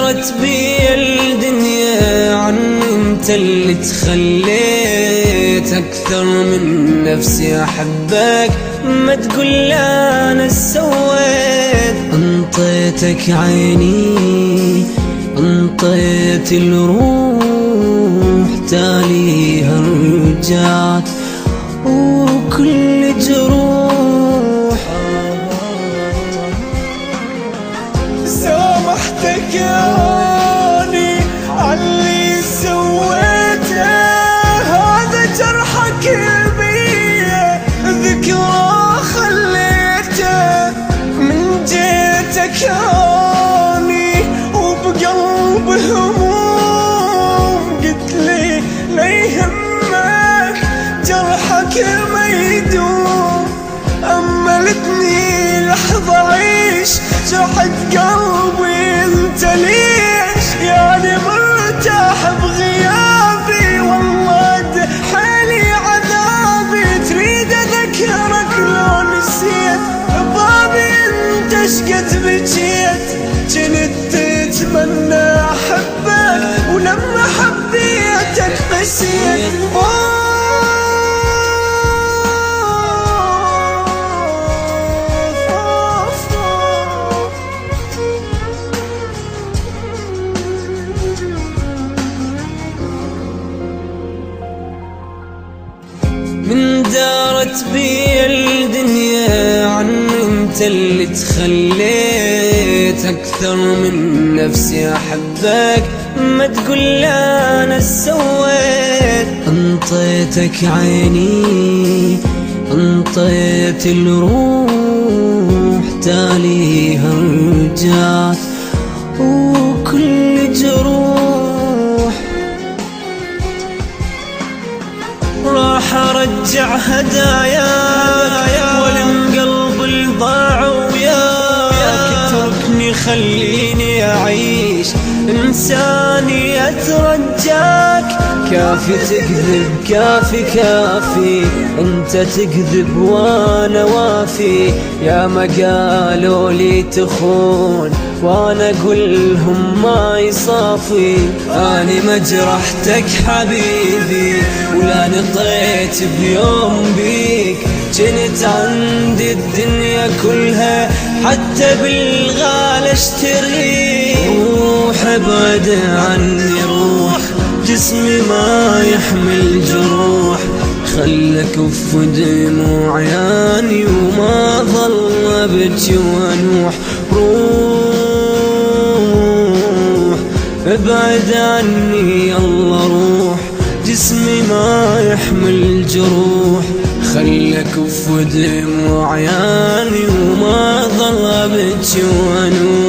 دارت بي الدنيا عن انت اللي تخليت اكثر من نفسي احبك، ما تقول لا انا سويت. انطيتك عيني انطيت الروح، تاليها رجعت وكل جروح. سامحتك ياني عاللي سويته، هذا جرحك بيه ذكرى خليته. من جيتك ياني وبقلب هموم، قلت لي لا يهمك جرحك ما يدوم. أملتني لحظة عيش جرحت قلبي، انت ليش يعني مرتاح بغيابي؟ والله حالي عذابي، تريد اذكرك لو نسيت بابي انت شقد بجيت. كنت تتمنى احبك ولما حبيتك قسيت. من دارت بي الدنيا عن انت اللي تخليت اكثر من نفسي احبك، ما تقول لا انا سويت. انطيتك عيني انطيت الروح، تاليها رجعت وكل جروح. راح ارجع هدايا ولم قلب الضاع وياك، اتركني خليني اعيش انساني اترجاك. كافي تكذب كافي كافي، انت تكذب وانا وافي. يا ما قالوا لي تخون وانا اقولهم ما يصافي. اني ما جرحتك حبيبي ولا نطيت بيوم بيك، جنت عندي الدنيا كلها حتى بالغالي اشتريك. روح ابعد عني روح، جسمي ما يحمل جروح. خلك كف دموع عياني وما ظل ابكي وانوح. روح ابعد عني يلا روح، جسمي ما يحمل جروح. خلك كف دموع عياني وما ظل ابكي وانوح.